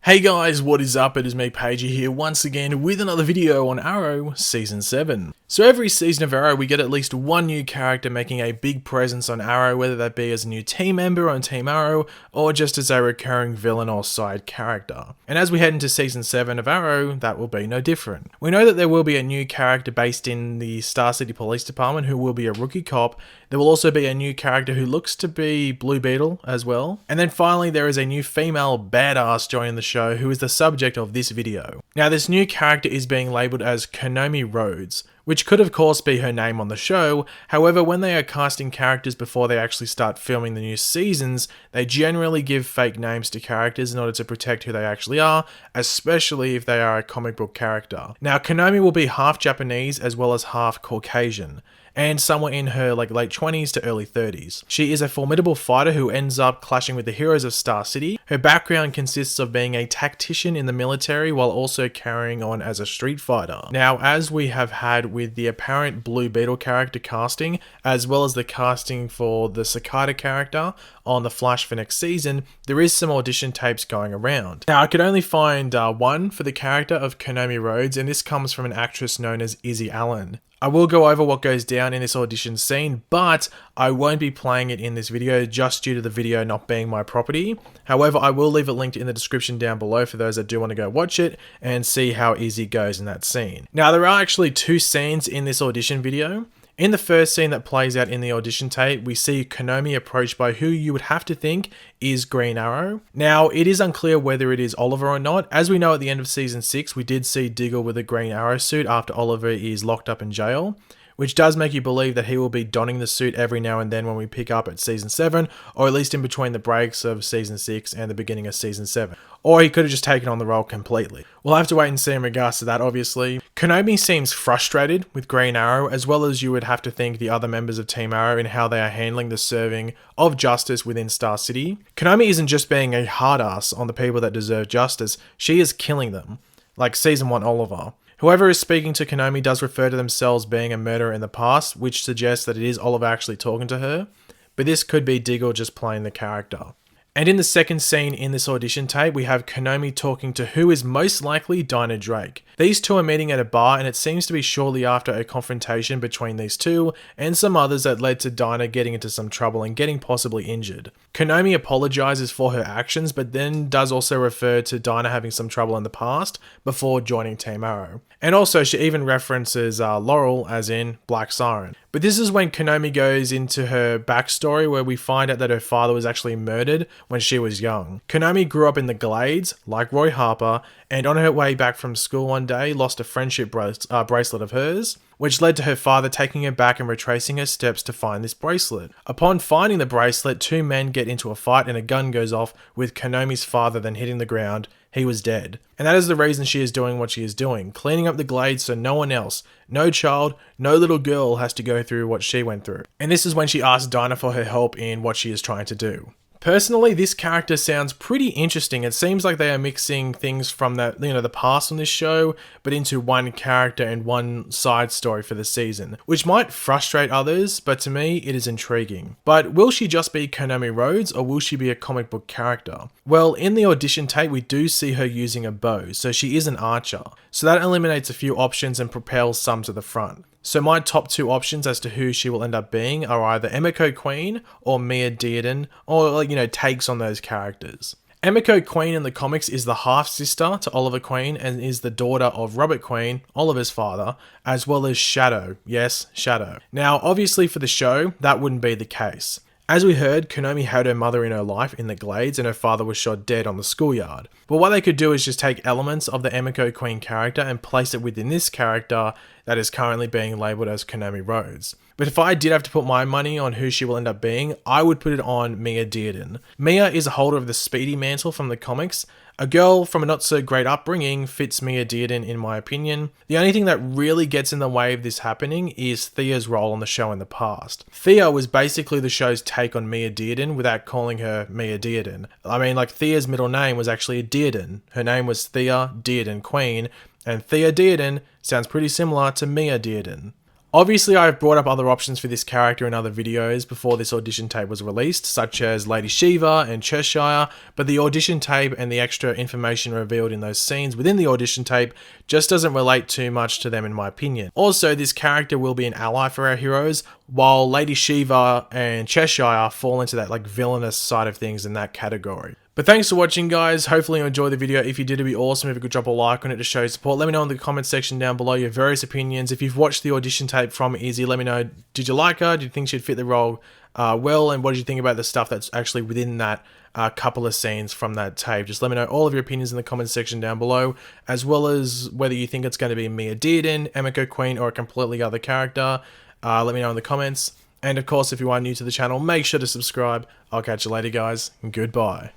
Hey guys, what is up? It is me, Pagey here, once again with another video on Arrow Season 7. So every season of Arrow, we get at least one new character making a big presence on Arrow, whether that be as a new team member on Team Arrow, or just as a recurring villain or side character. And as we head into Season 7 of Arrow, that will be no different. We know that there will be a new character based in the Star City Police Department who will be a rookie cop. There will also be a new character who looks to be Blue Beetle as well. And then finally, there is a new female badass joining the show who is the subject of this video. Now, this new character is being labelled as Konami Rhodes, which could of course be her name on the show. However, when they are casting characters before they actually start filming the new seasons, they generally give fake names to characters in order to protect who they actually are, especially if they are a comic book character. Now, Konami will be half Japanese as well as half Caucasian, and somewhere in her late 20s to early 30s. She is a formidable fighter who ends up clashing with the heroes of Star City. Her background consists of being a tactician in the military while also carrying on as a street fighter. Now, as we have had with the apparent Blue Beetle character casting, as well as the casting for the Cicada character on The Flash for next season, there is some audition tapes going around. Now, I could only find one for the character of Konami Rhodes, and this comes from an actress known as Izzy Allen. I will go over what goes down in this audition scene, but I won't be playing it in this video just due to the video not being my property. However, I will leave it linked in the description down below for those that do want to go watch it and see how easy it goes in that scene. Now, there are actually two scenes in this audition video. In the first scene that plays out in the audition tape, we see Konami approached by who you would have to think is Green Arrow. Now, it is unclear whether it is Oliver or not. As we know, at the end of Season 6, we did see Diggle with a Green Arrow suit after Oliver is locked up in jail, which does make you believe that he will be donning the suit every now and then when we pick up at Season 7, or at least in between the breaks of Season 6 and the beginning of Season 7. Or he could have just taken on the role completely. We'll have to wait and see in regards to that, obviously. Konami seems frustrated with Green Arrow, as well as you would have to think the other members of Team Arrow in how they are handling the serving of justice within Star City. Konami isn't just being a hard ass on the people that deserve justice, she is killing them. Like Season 1 Oliver. Whoever is speaking to Konami does refer to themselves being a murderer in the past, which suggests that it is Oliver actually talking to her, but this could be Diggle just playing the character. And in the second scene in this audition tape, we have Konami talking to who is most likely Dinah Drake. These two are meeting at a bar, and it seems to be shortly after a confrontation between these two and some others that led to Dinah getting into some trouble and getting possibly injured. Konami apologizes for her actions, but then does also refer to Dinah having some trouble in the past before joining Team Arrow. And also, she even references Laurel as in Black Siren. But this is when Konami goes into her backstory, where we find out that her father was actually murdered when she was young. Konami grew up in the Glades, like Roy Harper, and on her way back from school one day, lost a friendship bracelet of hers, which led to her father taking her back and retracing her steps to find this bracelet. Upon finding the bracelet, two men get into a fight and a gun goes off, with Konami's father then hitting the ground. He was dead. And that is the reason she is doing what she is doing, cleaning up the Glades so no one else, no child, no little girl has to go through what she went through. And this is when she asks Dinah for her help in what she is trying to do. Personally, this character sounds pretty interesting. It seems like they are mixing things from the past on this show, but into one character and one side story for the season, which might frustrate others, but to me, it is intriguing. But will she just be Konami Rhodes, or will she be a comic book character? Well, in the audition tape, we do see her using a bow, so she is an archer. So that eliminates a few options and propels some to the front. So my top two options as to who she will end up being are either Emiko Queen or Mia Dearden, or takes on those characters. Emiko Queen in the comics is the half-sister to Oliver Queen and is the daughter of Robert Queen, Oliver's father, as well as Shadow. Yes, Shadow. Now, obviously for the show, that wouldn't be the case. As we heard, Konami had her mother in her life in the Glades and her father was shot dead on the schoolyard. But what they could do is just take elements of the Emiko Queen character and place it within this character that is currently being labelled as Konami Rhodes. But if I did have to put my money on who she will end up being, I would put it on Mia Dearden. Mia is a holder of the Speedy mantle from the comics. A girl from a not so great upbringing fits Mia Dearden in my opinion. The only thing that really gets in the way of this happening is Thea's role on the show in the past. Thea was basically the show's take on Mia Dearden without calling her Mia Dearden. I mean, Thea's middle name was actually a Dearden. Her name was Thea Dearden Queen, and Thea Dearden sounds pretty similar to Mia Dearden. Obviously, I've brought up other options for this character in other videos before this audition tape was released, such as Lady Shiva and Cheshire, but the audition tape and the extra information revealed in those scenes within the audition tape just doesn't relate too much to them in my opinion. Also, this character will be an ally for our heroes, while Lady Shiva and Cheshire fall into that like villainous side of things in that category. But thanks for watching, guys. Hopefully you enjoyed the video. If you did, it'd be awesome if you could drop a like on it to show support. Let me know in the comment section down below your various opinions. If you've watched the audition tape from Izzy, let me know, did you like her? Did you think she'd fit the role well? And what did you think about the stuff that's actually within that couple of scenes from that tape? Just let me know all of your opinions in the comment section down below, as well as whether you think it's going to be Mia Dearden, Emiko Queen, or a completely other character. Let me know in the comments. And of course, if you are new to the channel, make sure to subscribe. I'll catch you later, guys. Goodbye.